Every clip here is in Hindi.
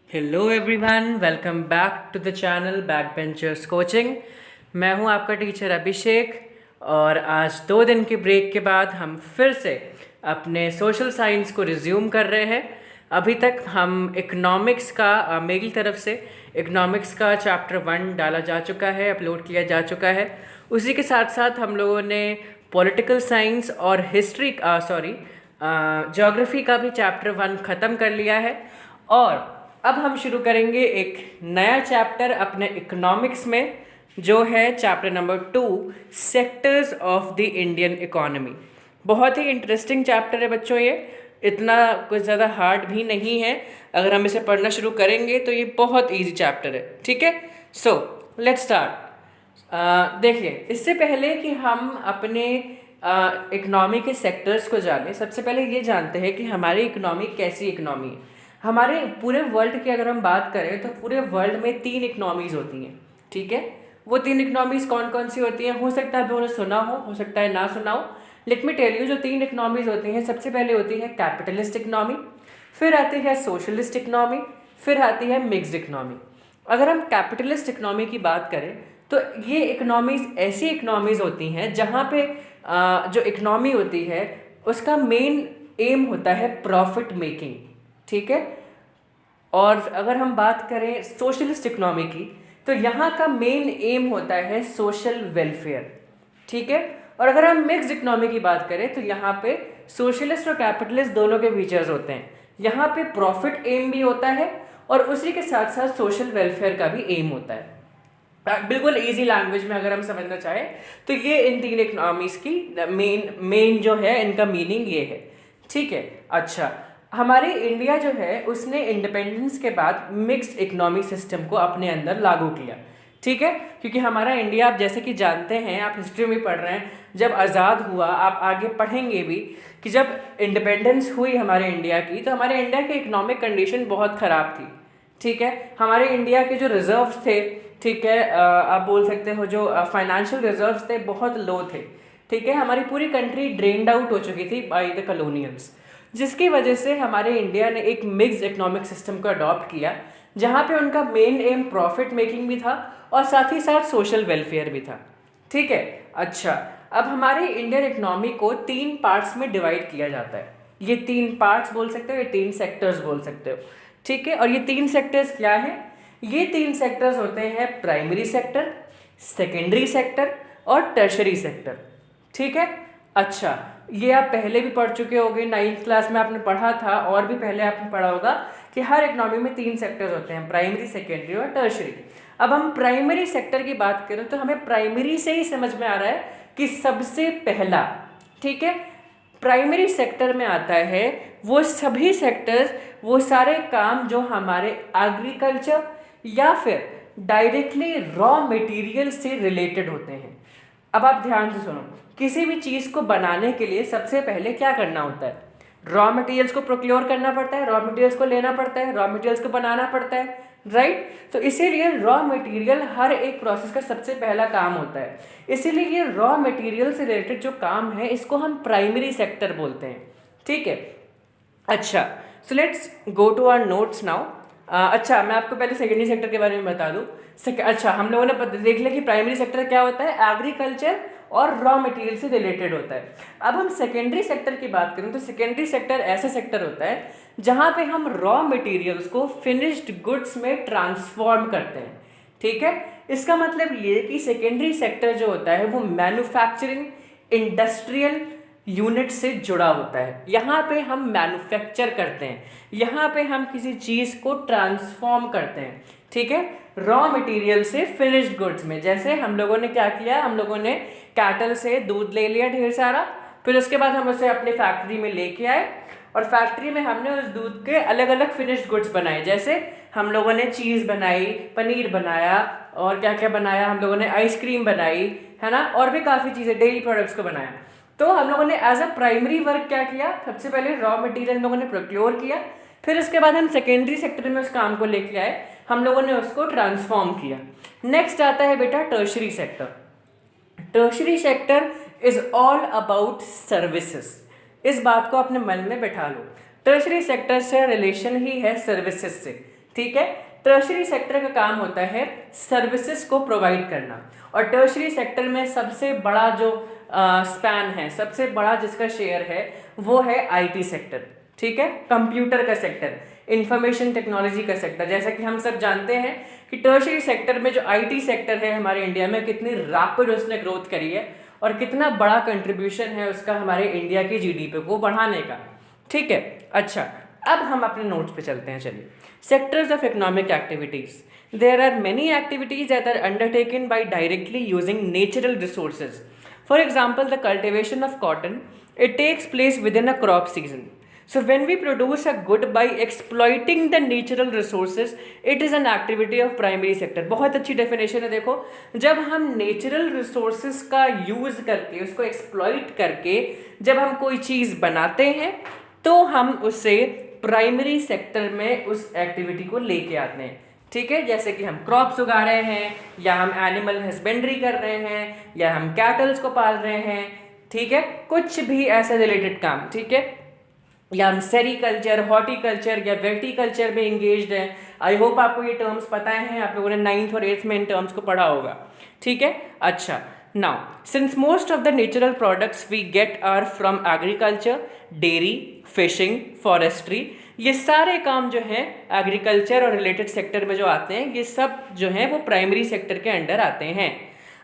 Hello everyone, welcome back to the channel back benchers coaching. मैं हूं आपका टीचर अभिषेक और आज 2 दिन के ब्रेक के बाद हम फिर से अपने सोशल साइंस को रिज्यूम कर रहे हैं। अभी तक हम इकोनॉमिक्स का मेरी तरफ से इकोनॉमिक्स का चैप्टर 1 डाला जा चुका है, अपलोड किया जा चुका है। उसी के साथ साथ हम लोगों ने पॉलिटिकल साइंस और हिस्ट्री ज्योग्राफी का भी चैप्टर 1 ख़त्म कर लिया है। और अब हम शुरू करेंगे एक नया चैप्टर अपने इकोनॉमिक्स में, जो है chapter number 2, sectors of the Indian economy. बहुत ही इंटरेस्टिंग चैप्टर है बच्चों, ये इतना कुछ ज़्यादा हार्ड भी नहीं है। अगर हम इसे पढ़ना शुरू करेंगे तो ये बहुत इजी चैप्टर है, ठीक है। So let's start. देखिए, इससे पहले कि हम अपने इकोनॉमी के सेक्टर्स को जानें, सबसे पहले ये जानते हैं कि हमारी इकोनॉमी कैसी इकोनॉमी है। हमारे पूरे वर्ल्ड की अगर हम बात करें तो पूरे वर्ल्ड में 3 इकनॉमीज़ होती हैं, ठीक है। वो 3 इकनॉमीज़ कौन कौन सी होती हैं? हो सकता है आप लोगों ने सुना हो सकता है ना सुना हो। लेट मी टेल यू, जो 3 इकनॉमीज़ होती हैं, सबसे पहले होती है कैपिटलिस्ट इकनॉमी, फिर आती है सोशलिस्ट इकनॉमी, फिर आती है मिक्स्ड इकनॉमी। अगर हम कैपिटलिस्ट इकनॉमी की बात करें तो ये इकनॉमीज़ ऐसी इकनॉमीज़ होती हैं जहाँ पे जो इकनॉमी होती है उसका मेन एम होता है प्रॉफिट मेकिंग, ठीक है। और अगर हम बात करें सोशलिस्ट इकोनॉमी की तो यहाँ का मेन एम होता है सोशल वेलफेयर, ठीक है। और अगर हम मिक्स्ड इकोनॉमी की बात करें तो यहाँ पे सोशलिस्ट और कैपिटलिस्ट दोनों के फीचर्स होते हैं। यहाँ पे प्रॉफिट एम भी होता है और उसी के साथ साथ सोशल वेलफेयर का भी एम होता है। बिल्कुल इजी लैंग्वेज में अगर हम समझना चाहें तो ये इन 3 इकोनॉमीज की मेन जो है, इनका मीनिंग ये है, ठीक है। अच्छा, हमारे इंडिया जो है उसने इंडिपेंडेंस के बाद मिक्स्ड इकोनॉमिक सिस्टम को अपने अंदर लागू किया, ठीक है। क्योंकि हमारा इंडिया, आप जैसे कि जानते हैं, आप हिस्ट्री में पढ़ रहे हैं, जब आज़ाद हुआ, आप आगे पढ़ेंगे भी कि जब इंडिपेंडेंस हुई हमारे इंडिया की तो हमारे इंडिया की इकोनॉमिक कंडीशन बहुत ख़राब थी, ठीक है। हमारे इंडिया के जो रिजर्व्स थे, ठीक है, आप बोल सकते हो जो फाइनेंशियल रिजर्व्स थे बहुत लो थे, ठीक है। हमारी पूरी कंट्री ड्रेन्ड आउट हो चुकी थी बाय द कॉलोनियल्स, जिसकी वजह से हमारे इंडिया ने एक मिक्स्ड इकोनॉमिक सिस्टम को अडॉप्ट किया, जहाँ पे उनका मेन एम प्रॉफिट मेकिंग भी था और साथ ही साथ सोशल वेलफेयर भी था, ठीक है। अच्छा, अब हमारे इंडियन इकोनॉमी को 3 पार्ट्स में डिवाइड किया जाता है। ये 3 पार्ट्स बोल सकते हो, ये 3 सेक्टर्स बोल सकते हो, ठीक है। और ये 3 सेक्टर्स क्या हैं? ये 3 सेक्टर्स होते हैं प्राइमरी सेक्टर, सेकेंडरी सेक्टर और टर्शरी सेक्टर, ठीक है। अच्छा, ये आप पहले भी पढ़ चुके होंगे, 9th क्लास में आपने पढ़ा था और भी पहले आपने पढ़ा होगा कि हर इकोनॉमी में 3 सेक्टर्स होते हैं, प्राइमरी, सेकेंडरी और टर्शरी। अब हम प्राइमरी सेक्टर की बात करें तो हमें प्राइमरी से ही समझ में आ रहा है कि सबसे पहला, ठीक है, प्राइमरी सेक्टर में आता है वो सभी सेक्टर्स, वो सारे काम जो हमारे एग्रीकल्चर या फिर डायरेक्टली रॉ मटेरियल से रिलेटेड होते हैं। अब आप ध्यान से सुनो, किसी भी चीज़ को बनाने के लिए सबसे पहले क्या करना होता है? रॉ मटेरियल्स को प्रोक्योर करना पड़ता है, रॉ मटेरियल्स को लेना पड़ता है, रॉ मटेरियल्स को बनाना पड़ता है, राइट। तो इसीलिए रॉ मटेरियल हर एक प्रोसेस का सबसे पहला काम होता है। इसीलिए ये रॉ मटेरियल से रिलेटेड जो काम है इसको हम प्राइमरी सेक्टर बोलते हैं, ठीक है। अच्छा, so let's go to our notes now. अच्छा, मैं आपको पहले सेकेंडरी सेक्टर के बारे में बता दूं। अच्छा, हम लोगों ने देख लिया कि प्राइमरी सेक्टर क्या होता है, एग्रीकल्चर और रॉ मटेरियल से रिलेटेड होता है। अब हम सेकेंडरी सेक्टर की बात करें तो सेकेंडरी सेक्टर ऐसा सेक्टर होता है जहाँ पे हम रॉ मटेरियल्स को फिनिश्ड गुड्स में ट्रांसफॉर्म करते हैं, ठीक है। इसका मतलब ये कि सेकेंडरी सेक्टर जो होता है वो मैन्युफैक्चरिंग इंडस्ट्रियल यूनिट से जुड़ा होता है। यहाँ पे हम मैन्युफैक्चर करते हैं, यहाँ पे हम किसी चीज़ को ट्रांसफॉर्म करते हैं, ठीक है, रॉ मटेरियल से फिनिश्ड गुड्स में। जैसे हम लोगों ने क्या किया, हम लोगों ने कैटल से दूध ले लिया ढेर सारा, फिर उसके बाद हम उसे अपने फैक्ट्री में लेके आए और फैक्ट्री में हमने उस दूध के अलग अलग फिनिश्ड गुड्स बनाए। जैसे हम लोगों ने चीज़ बनाई, पनीर बनाया और क्या क्या बनाया, हम लोगों ने आइसक्रीम बनाई, है ना, और भी काफ़ी चीज़ें, डेयरी प्रोडक्ट्स को बनाया। तो हम लोगों ने एज अ प्राइमरी वर्क क्या किया, सबसे पहले रॉ मटेरियल हम लोगों ने प्रोक्योर किया, फिर उसके बाद हम सेकेंडरी सेक्टर में उस काम को लेके आए, हम लोगों ने उसको ट्रांसफॉर्म किया। नेक्स्ट आता है बेटा tertiary sector. Tertiary sector is all about services. इस बात को अपने मन में बैठा लो, टर्शरी सेक्टर से रिलेशन ही है सर्विसेज से, ठीक है। टर्शरी सेक्टर का काम होता है सर्विसेज को प्रोवाइड करना, और टर्शरी सेक्टर में सबसे बड़ा जो स्पैन है, सबसे बड़ा जिसका शेयर है वो है आईटी सेक्टर, ठीक है, कंप्यूटर का सेक्टर, इंफॉर्मेशन टेक्नोलॉजी का सेक्टर। जैसा कि हम सब जानते हैं कि टर्शरी सेक्टर में जो आईटी सेक्टर है हमारे इंडिया में, कितनी रैपिड उसने ग्रोथ करी है और कितना बड़ा कंट्रीब्यूशन है उसका हमारे इंडिया की जीडीपी को बढ़ाने का, ठीक है। अच्छा, अब हम अपने नोट्स पे चलते हैं। चलिए, sectors of economic activities, there are many activities that are undertaken by directly using natural resources. For example, the cultivation of cotton, it takes place within a crop season. So when we produce a good by exploiting the natural resources, it is an activity of primary sector. बहुत अच्छी definition है, देखो, जब हम natural resources का use करके, उसको exploit करके जब हम कोई चीज़ बनाते हैं तो हम उसे प्राइमरी सेक्टर में उस एक्टिविटी को लेके आते हैं, ठीक है। जैसे कि हम क्रॉप्स उगा रहे हैं, या हम एनिमल हस्बेंड्री कर रहे हैं, या हम कैटल्स को पाल रहे हैं, ठीक है, कुछ भी ऐसे रिलेटेड काम, ठीक है, या हम सेरिकल्चर, हॉर्टिकल्चर या वेटिकल्चर में इंगेज्ड हैं। आई होप आपको ये टर्म्स पता हैं, आप लोगों ने 9th और 8th में इन टर्म्स को पढ़ा होगा, ठीक है। अच्छा, now since most of the natural products we get are from agriculture, dairy, fishing, forestry, ये सारे काम जो हैं एग्रीकल्चर और रिलेटेड सेक्टर में जो आते हैं, ये सब जो हैं वो प्राइमरी सेक्टर के अंडर आते हैं।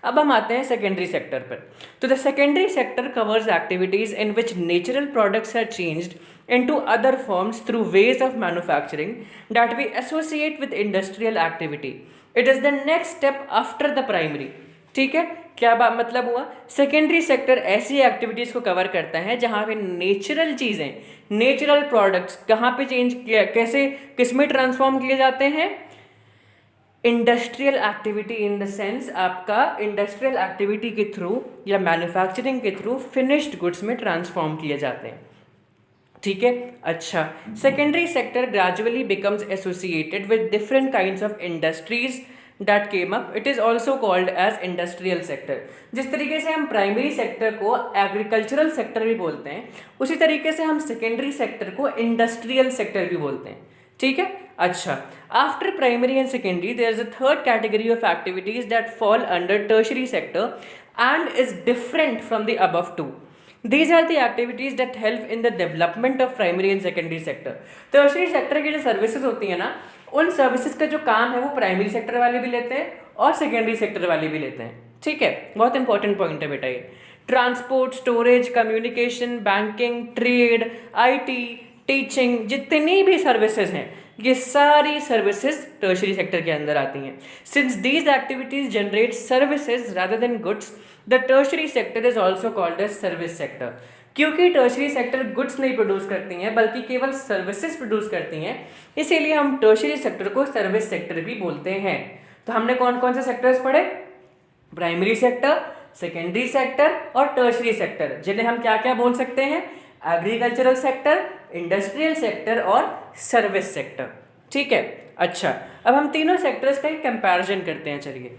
अब हम आते हैं सेकेंडरी सेक्टर पर। तो the secondary sector covers activities in which natural products are changed into other forms through ways of manufacturing that we associate with industrial activity. It is the next step after the primary. ठीक है, क्या बात मतलब हुआ? सेकेंडरी सेक्टर ऐसी एक्टिविटीज़ को कवर करता है जहाँ पे नेचुरल चीज़ें, नेचुरल प्रोडक्ट्स कहाँ पे चेंज किया, कैसे, किस में ट्रांसफॉर्म किए जाते हैं? Industrial activity, in the sense आपका इंडस्ट्रियल एक्टिविटी के थ्रू या मैन्युफैक्चरिंग के थ्रू फिनिश्ड गुड्स में ट्रांसफॉर्म किए जाते हैं, ठीक है। अच्छा, secondary sector gradually becomes associated with different kinds of industries that came up, it is also called as industrial sector. जिस तरीके से हम प्राइमरी सेक्टर को एग्रीकल्चरल सेक्टर भी बोलते हैं, उसी तरीके से हम सेकेंडरी सेक्टर को इंडस्ट्रियल सेक्टर भी बोलते हैं, ठीक है। अच्छा, after primary and secondary there is a third category of activities that fall under tertiary sector and is different from the above two. These are the activities that help in the development of primary and secondary sector. Tertiary sector की जो सर्विसेज होती है ना, उन सर्विसेज का जो काम है वो प्राइमरी सेक्टर वाले भी लेते हैं और सेकेंडरी सेक्टर वाले भी लेते हैं, ठीक है। बहुत इंपॉर्टेंट पॉइंट है बेटा ये। Transport, storage, communication, banking, trade, IT, teaching, जितनी भी सर्विसेज हैं ये सारी सर्विसेज टर्शरी सेक्टर के अंदर आती हैं। Since these activities generate services rather than goods, the tertiary sector is also called as service sector. क्योंकि टर्शरी सेक्टर गुड्स नहीं प्रोड्यूस करती हैं बल्कि केवल सर्विसेज प्रोड्यूस करती हैं, इसीलिए हम टर्शरी सेक्टर को सर्विस सेक्टर भी बोलते हैं। तो हमने कौन कौन से सेक्टर्स पढ़े? प्राइमरी सेक्टर, सेकेंडरी सेक्टर और टर्शरी सेक्टर, जिन्हें हम क्या क्या बोल सकते हैं? एग्रीकल्चरल सेक्टर, इंडस्ट्रियल सेक्टर और सर्विस सेक्टर, ठीक है। अच्छा, अब हम तीनों सेक्टर्स का एक कंपैरिजन करते हैं। चलिए,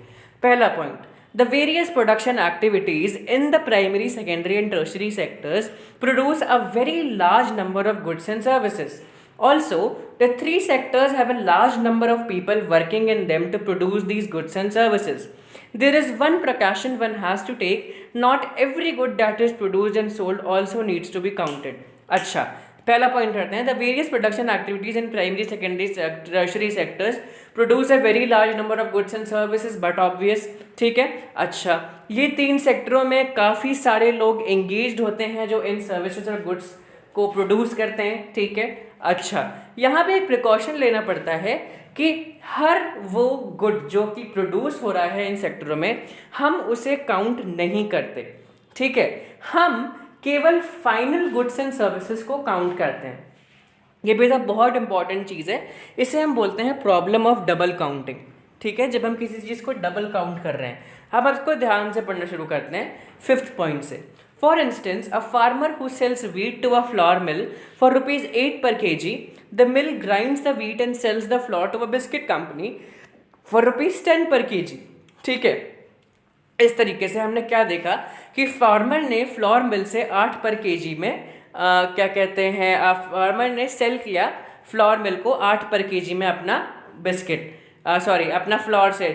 पहला point, the various production activities in the primary, secondary and tertiary sectors produce a very large number of goods and services. Also, the three sectors have a large number of people working in them to produce these goods and services. There is one precaution one has to take, not every good that is produced and sold also needs to be counted. अच्छा, पहला पॉइंट करते हैं, the various production activities in primary, secondary, tertiary sectors produce a very large number of goods and services but obvious, ठीक है। अच्छा, ये तीन सेक्टरों में काफ़ी सारे लोग एंगेज्ड होते हैं जो इन सर्विसेज और गुड्स को प्रोड्यूस करते हैं, ठीक है। अच्छा, यहाँ पे एक प्रिकॉशन लेना पड़ता है कि हर वो गुड जो कि प्रोड्यूस हो रहा है इन सेक्टरों में, हम उसे काउंट नहीं करते, ठीक है। हम केवल फाइनल गुड्स एंड सर्विसेज को काउंट करते हैं। ये बेटा बहुत इंपॉर्टेंट चीज़ है, इसे हम बोलते हैं प्रॉब्लम ऑफ डबल काउंटिंग, ठीक है। जब हम किसी चीज़ को डबल काउंट कर रहे हैं, अब इसको ध्यान से पढ़ना शुरू करते हैं 5th पॉइंट से। For instance, a farmer who sells wheat to a flour mill for ₹8 per kg, the mill grinds the wheat and sells the flour to a biscuit company for ₹10 per kg, ठीक है। इस तरीके से हमने क्या देखा कि फार्मर ने फ्लोर मिल से 8 पर केजी में क्या कहते हैं, फार्मर ने सेल किया फ्लोर मिल को 8 पर केजी में अपना बिस्किट, सॉरी अपना फ्लोर से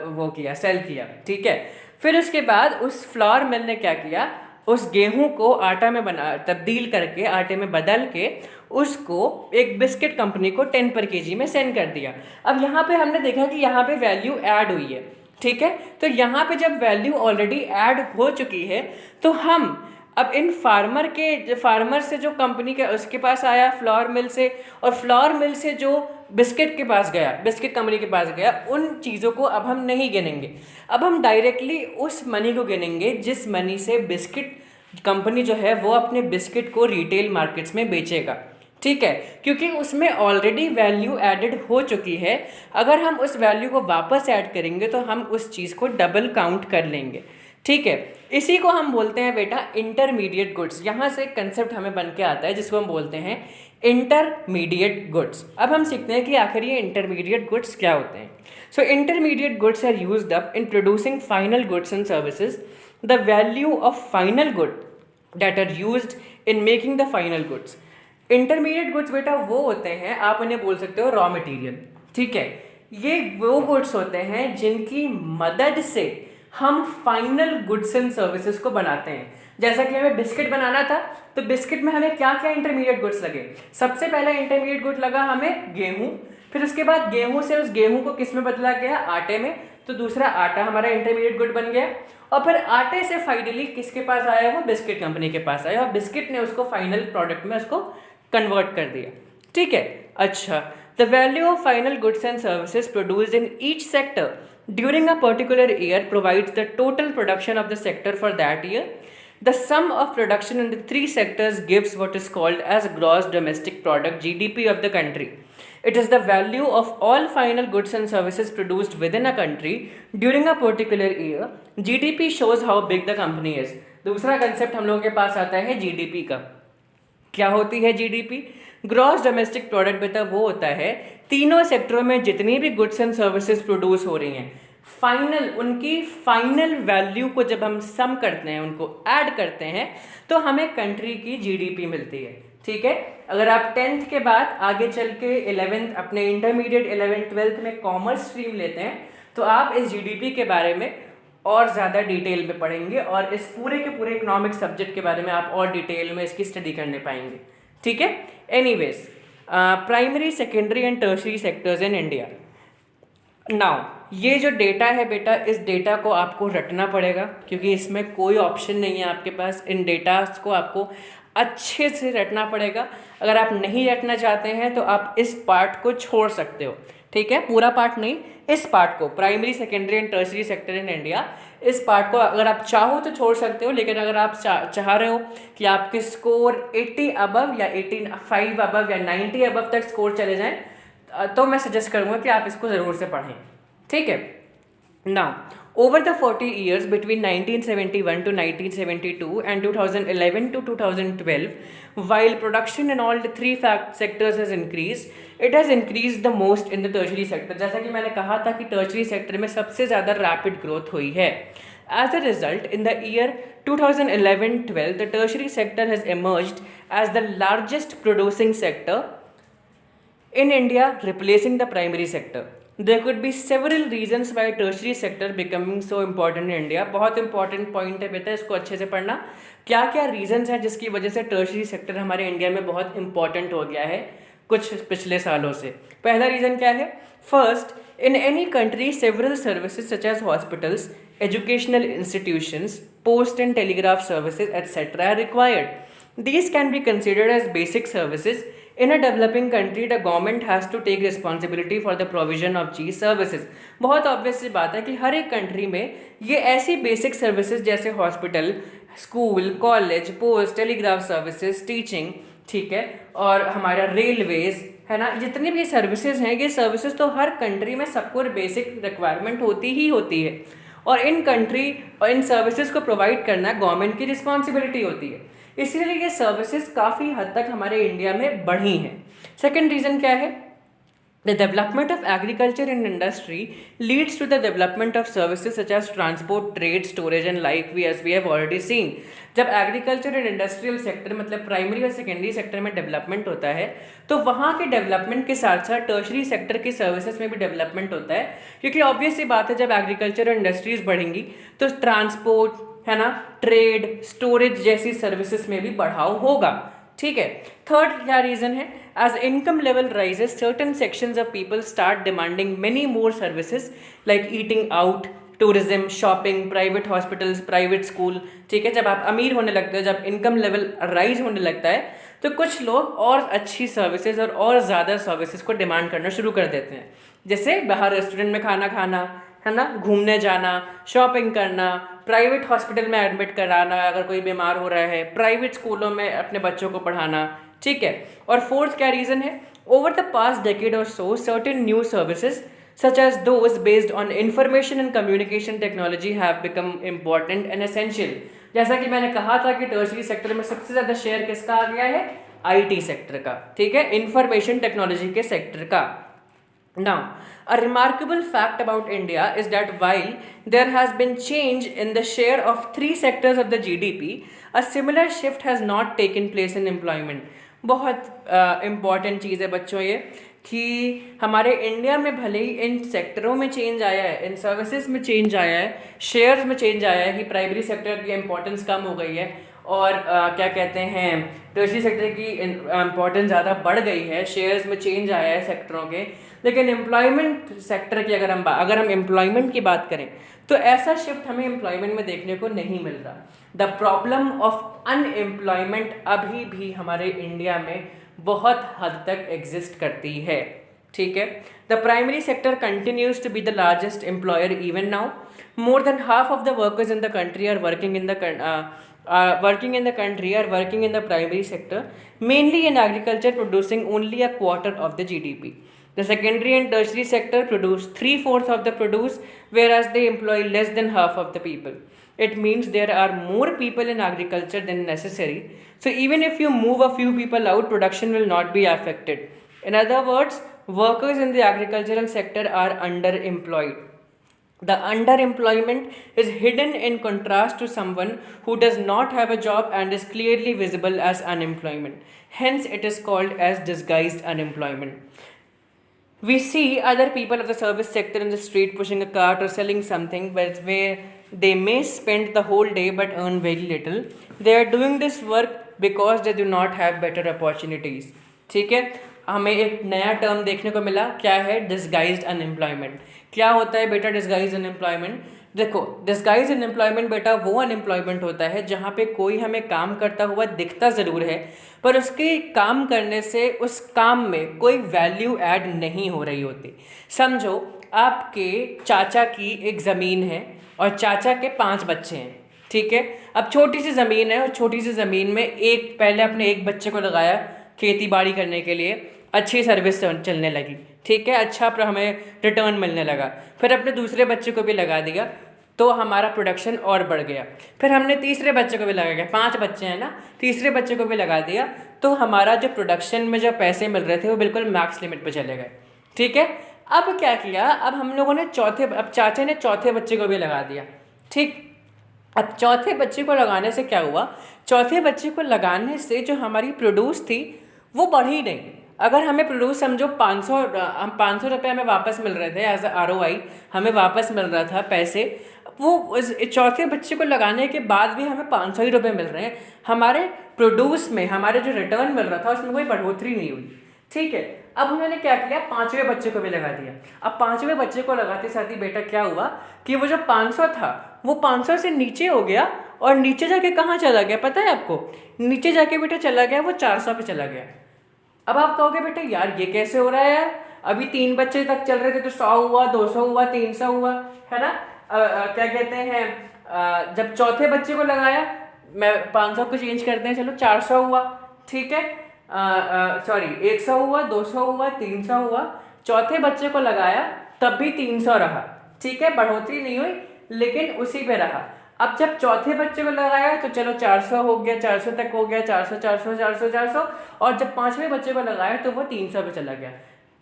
वो किया, सेल किया, ठीक है। फिर उसके बाद उस फ्लोर मिल ने क्या किया, उस गेहूं को आटा में बना तब्दील करके, आटे में बदल के उसको एक बिस्किट कंपनी को 10 पर केजी में सेंड कर दिया। अब यहाँ पे हमने देखा कि यहाँ पे वैल्यू ऐड हुई है, ठीक है। तो यहाँ पे जब वैल्यू ऑलरेडी ऐड हो चुकी है तो हम अब इन फार्मर से जो कंपनी के उसके पास आया फ्लोर मिल से, और फ्लोर मिल से जो बिस्किट के पास गया, बिस्किट कंपनी के पास गया, उन चीज़ों को अब हम नहीं गिनेंगे। अब हम डायरेक्टली उस मनी को गिनेंगे जिस मनी से बिस्किट कंपनी जो है वो अपने बिस्किट को रिटेल मार्केट्स में बेचेगा, ठीक है, क्योंकि उसमें ऑलरेडी वैल्यू एडेड हो चुकी है। अगर हम उस वैल्यू को वापस ऐड करेंगे तो हम उस चीज़ को डबल काउंट कर लेंगे, ठीक है। इसी को हम बोलते हैं बेटा इंटरमीडिएट गुड्स। यहाँ से एक कंसेप्ट हमें बन के आता है जिसको हम बोलते हैं इंटरमीडिएट गुड्स। अब हम सीखते हैं कि आखिर ये इंटरमीडिएट गुड्स क्या होते हैं। So intermediate goods are used up in producing final goods and services. The value of final good that are used in making the final goods. Intermediate goods बेटा वो होते हैं, आप उन्हें बोल सकते हो रॉ मटेरियल, ठीक है। ये वो गुड्स होते हैं जिनकी मदद से हम फाइनल गुड्स एंड सर्विसेज को बनाते हैं। जैसा कि हमें बिस्किट बनाना था तो बिस्किट में हमें क्या क्या इंटरमीडिएट गुड्स लगे। सबसे पहला इंटरमीडिएट गुड लगा हमें गेहूं, फिर उसके बाद गेहूं से उस गेहूं को किस में बदला गया, आटे में, तो दूसरा आटा हमारा इंटरमीडिएट गुड बन गया। और फिर आटे से फाइनली किसके पास आया, वो बिस्किट कंपनी के पास आया, और बिस्किट ने उसको फाइनल प्रोडक्ट में उसको कन्वर्ट कर दिया, ठीक है। अच्छा, the value of final goods and services produced in each sector during a particular year provides the total production of the sector for that year. The sum of production in the three sectors gives what is called as gross domestic product, GDP of the country. It is the value of all final goods and services produced within a country during a particular year. GDP shows how big the company is. दूसरा कंसेप्ट हम लोगों के पास आता है GDP का। क्या होती है जीडीपी? ग्रॉस डोमेस्टिक प्रोडक्ट बेटा वो होता है तीनों सेक्टरों में जितनी भी गुड्स एंड सर्विसेज प्रोड्यूस हो रही हैं, फाइनल उनकी फाइनल वैल्यू को जब हम सम करते हैं, उनको ऐड करते हैं, तो हमें कंट्री की जीडीपी मिलती है, ठीक है। अगर आप 10th के बाद आगे चल के 11th अपने इंटरमीडिएट 11th 12th में कॉमर्स स्ट्रीम लेते हैं तो आप इस जीडीपी के बारे में और ज़्यादा डिटेल में पढ़ेंगे और इस पूरे के पूरे इकोनॉमिक सब्जेक्ट के बारे में आप और डिटेल में इसकी स्टडी करने पाएंगे, ठीक है। Anyways, primary secondary and tertiary sectors in India. Now ये जो डेटा है बेटा, इस डेटा को आपको रटना पड़ेगा क्योंकि इसमें कोई ऑप्शन नहीं है आपके पास। इन डेटास को आपको अच्छे से रटना पड़ेगा। अगर आप नहीं रटना चाहते हैं तो आप इस पार्ट को छोड़ सकते हो, ठीक है। पूरा पार्ट नहीं, इस पार्ट को, primary secondary and tertiary sector in India, इस पार्ट को अगर आप चाहो तो छोड़ सकते हो। लेकिन अगर आप चाह रहे हो कि आपके स्कोर 80 अबव या 85 अबव या 90 अबव तक स्कोर चले जाएं तो मैं सजेस्ट करूँगा कि आप इसको ज़रूर से पढ़ें, ठीक है। Now over the 40 years between 1971 to 1972 and 2011 to 2012, while production in all the three sectors has increased, it has increased the most in the tertiary sector. जैसा कि मैंने कहा था कि tertiary sector में सबसे ज़्यादा rapid growth हुई है. As a result, in the year 2011-12, the tertiary sector has emerged as the largest producing sector in India, replacing the primary sector. There could be several reasons why tertiary sector becoming so important in India. बहुत इंपॉर्टेंट पॉइंट है बेटा, इसको अच्छे से पढ़ना। क्या क्या रीजंस हैं जिसकी वजह से टर्शरी सेक्टर हमारे इंडिया में बहुत इंपॉर्टेंट हो गया है कुछ पिछले सालों से? पहला रीज़न क्या है? First, in any country several services such as hospitals, educational institutions, post and telegraph services etc. are required. These can be considered as basic services. In a developing country, the government has to take responsibility for the provision of these services. बहुत ऑब्वियस सी बात है कि हर एक कंट्री में ये ऐसी बेसिक सर्विसेज जैसे hospital, school, college, post, telegraph services, teaching, ठीक है, और हमारा रेलवेज है ना, जितनी भी सर्विसेज हैं, ये सर्विसेज तो हर कंट्री में सबको बेसिक रिक्वायरमेंट होती ही होती है और इन कंट्री और इन सर्विसेज को प्रोवाइड करना गवर्नमेंट की रिस्पॉन्सिबिलिटी होती है। इसीलिए ये सर्विसेज काफ़ी हद तक हमारे इंडिया में बढ़ी हैं। सेकंड रीज़न क्या है? The development of agriculture and industry leads to the development of services such as transport, trade, storage and like we as we have already seen. जब एग्रीकल्चर एंड इंडस्ट्रियल सेक्टर मतलब प्राइमरी और सेकेंडरी सेक्टर में डेवलपमेंट होता है तो वहाँ के डेवलपमेंट के साथ साथ टर्शरी सेक्टर की सर्विसेज में भी डेवलपमेंट होता है, क्योंकि ऑब्वियस सी बात है जब एग्रीकल्चर और इंडस्ट्रीज बढ़ेंगी तो ट्रांसपोर्ट है ना, ट्रेड, स्टोरेज जैसी सर्विसेज में भी बढ़ाव होगा। ठीक है। थर्ड क्या रीजन है, as income level rises certain sections of people start demanding many more services like eating out, tourism, shopping, private hospitals, private school. ठीक है, जब आप अमीर होने लगते हो, जब इनकम लेवल राइज होने लगता है तो कुछ लोग और अच्छी सर्विसेज और ज़्यादा सर्विसेज को डिमांड करना शुरू कर देते हैं, जैसे बाहर रेस्टोरेंट में खाना खाना है ना, घूमने जाना, शॉपिंग करना, प्राइवेट हॉस्पिटल में एडमिट कराना अगर कोई बीमार हो रहा है, प्राइवेट स्कूलों में अपने बच्चों को पढ़ाना। ठीक है। और फोर्थ क्या रीज़न है, ओवर द पास्ट डेकेड और सो certain new services such as those based on information and communication technology have become important and essential। जैसा कि मैंने कहा था कि टर्शरी सेक्टर में सबसे ज़्यादा शेयर किसका आ गया है, आईटी सेक्टर का। ठीक है, इंफॉर्मेशन टेक्नोलॉजी के सेक्टर का। Now, a remarkable fact about India is that while there has been change in the share of three sectors of the GDP, a similar shift has not taken place in employment। बहुत इम्पॉर्टेंट चीज़ है बच्चों ये, कि हमारे इंडिया में भले ही इन सेक्टरों में चेंज आया है, इन सर्विसेज में चेंज आया है, शेयर्स में चेंज आया है कि प्राइमरी सेक्टर की इम्पोर्टेंस कम हो गई है और क्या कहते हैं टर्शरी सेक्टर की इम्पोर्टेंस ज़्यादा बढ़ गई है, शेयर्स में चेंज आया है सेक्टरों के, लेकिन एम्प्लॉयमेंट सेक्टर की अगर हम एम्प्लॉयमेंट की बात करें तो ऐसा शिफ्ट हमें एम्प्लॉयमेंट में देखने को नहीं मिल रहा। द प्रॉब्लम ऑफ अनएम्प्लॉयमेंट अभी भी हमारे इंडिया में बहुत हद तक एग्जिस्ट करती है। ठीक है। The primary sector continues to be the largest employer even now. More than half of the workers in the country are working in the primary sector, mainly in agriculture, producing only a quarter of the GDP. The secondary and tertiary sector produce 3/4 of the produce, whereas they employ less than half of the people. It means there are more people in agriculture than necessary. So even if you move a few people out, production will not be affected. In other words, workers in the agricultural sector are underemployed. The underemployment is hidden in contrast to someone who does not have a job and is clearly visible as unemployment. Hence, it is called as disguised unemployment. We see other people of the service sector in the street pushing a cart or selling something where they may spend the whole day but earn very little. They are doing this work because they do not have better opportunities. ठीक है, हमें एक नया टर्म देखने को मिला, क्या है, डिस्गाइज्ड अनएम्प्लॉयमेंट। क्या होता है बेटा डिस्गाइज्ड अनएम्प्लॉयमेंट? देखो, डिस्गाइज्ड अनएम्प्लॉयमेंट बेटा वो अनएम्प्लॉयमेंट होता है जहाँ पे कोई हमें काम करता हुआ दिखता ज़रूर है पर उसके काम करने से उस काम में कोई वैल्यू ऐड नहीं हो रही होती। समझो आपके चाचा की एक ज़मीन है और चाचा के 5 बच्चे हैं। ठीक है, अब छोटी सी ज़मीन है और छोटी सी ज़मीन में पहले अपने एक बच्चे को लगाया खेती बाड़ी करने के लिए, अच्छी सर्विस चलने लगी। ठीक है, अच्छा हमें रिटर्न मिलने लगा। फिर अपने दूसरे बच्चे को भी लगा दिया तो हमारा प्रोडक्शन और बढ़ गया। फिर हमने तीसरे बच्चे को भी लगा दिया, 5 बच्चे हैं ना, तीसरे बच्चे को भी लगा दिया तो हमारा जो प्रोडक्शन में जो पैसे मिल रहे थे वो बिल्कुल मैक्स लिमिट पे चले गए। ठीक है, अब क्या किया, अब हम लोगों ने अब चाचा ने चौथे बच्चे को भी लगा दिया। ठीक, अब चौथे बच्चे को लगाने से क्या हुआ, चौथे बच्चे को लगाने से जो हमारी प्रोड्यूस थी वो बढ़ी नहीं। अगर हमें प्रोड्यूस समझो 500 रुपये हमें वापस मिल रहे थे एज ROI, हमें वापस मिल रहा था पैसे, वो चौथे बच्चे को लगाने के बाद भी हमें 500 ही रुपये मिल रहे हैं। हमारे प्रोड्यूस में हमारे जो रिटर्न मिल रहा था उसमें कोई बढ़ोतरी नहीं हुई। ठीक है, अब उन्होंने क्या किया, 5वें बच्चे को भी लगा दिया। अब 5वें बच्चे को लगाते साथ ही बेटा क्या हुआ कि वो जो 500 था वो 500 से नीचे हो गया और नीचे जाके कहाँ चला गया पता है आपको? नीचे जाके बेटा चला गया वो 400 पे चला गया। अब आप कहोगे बेटा यार ये कैसे हो रहा है यार, अभी 3 बच्चे तक चल रहे थे तो 100 हुआ, 200 हुआ, 300 हुआ, है ना। क्या कहते हैं, जब चौथे बच्चे को लगाया, मैं 500 को चेंज करते हैं, चलो 400 हुआ। ठीक है, सॉरी 100 हुआ, 200 हुआ, 300 हुआ, चौथे बच्चे को लगाया तब भी 300 रहा। ठीक है, बढ़ोतरी नहीं हुई लेकिन उसी पे रहा। अब जब चौथे बच्चे को लगाया तो चलो 400 हो गया, 400 तक हो गया, 400 400 400 400, और जब 5वें बच्चे को लगाया तो वो 300 पे चला गया।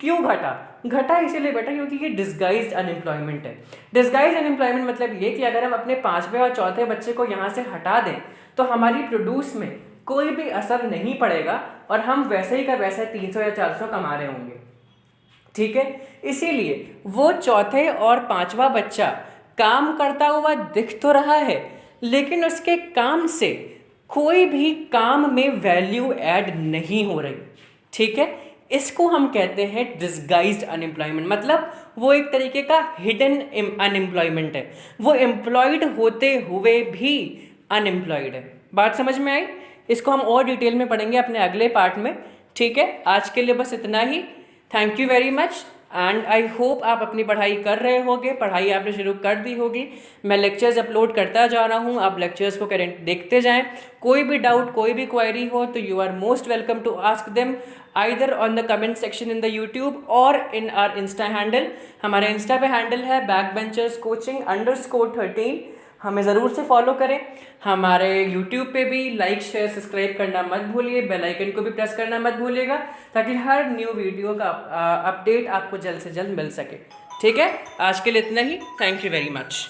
क्यों घटा? घटा इसीलिए बेटा क्योंकि ये डिस्गाइज्ड अनएम्प्लॉयमेंट है। डिस्गाइज्ड अनएम्प्लॉयमेंट मतलब ये कि अगर हम अपने 5वें और चौथे बच्चे को यहाँ से हटा दें तो हमारी प्रोड्यूस में कोई भी असर नहीं पड़ेगा और हम वैसे ही का वैसे 300 या 400 कमा रहे होंगे। ठीक है, इसीलिए वो चौथे और 5वां बच्चा काम करता हुआ दिख तो रहा है लेकिन उसके काम से कोई भी काम में वैल्यू ऐड नहीं हो रही। ठीक है, इसको हम कहते हैं डिस्गाइज्ड अनएम्प्लॉयमेंट, मतलब वो एक तरीके का हिडन अनएम्प्लॉयमेंट है, वो एम्प्लॉयड होते हुए भी अनएम्प्लॉयड है। बात समझ में आई? इसको हम और डिटेल में पढ़ेंगे अपने अगले पार्ट में। ठीक है, आज के लिए बस इतना ही। Thank you very much and I hope आप अपनी पढ़ाई कर रहे होगे, पढ़ाई आपने शुरू कर दी होगी। मैं लेक्चर्स अपलोड करता जा रहा हूँ, आप लेक्चर्स को करेंट देखते जाएं। कोई भी डाउट, कोई भी क्वेरी हो तो you are most welcome to ask them either on the comment section in the YouTube और इन आवर इंस्टा हैंडल। हमारे इंस्टा पे हैंडल है backbencherscoaching_13। हमें ज़रूर से फॉलो करें। हमारे यूट्यूब पे भी लाइक शेयर सब्सक्राइब करना मत भूलिए, बेल आइकन को भी प्रेस करना मत भूलिएगा ताकि हर न्यू वीडियो का अपडेट आपको जल्द से जल्द मिल सके। ठीक है, आज के लिए इतना ही। Thank you very much.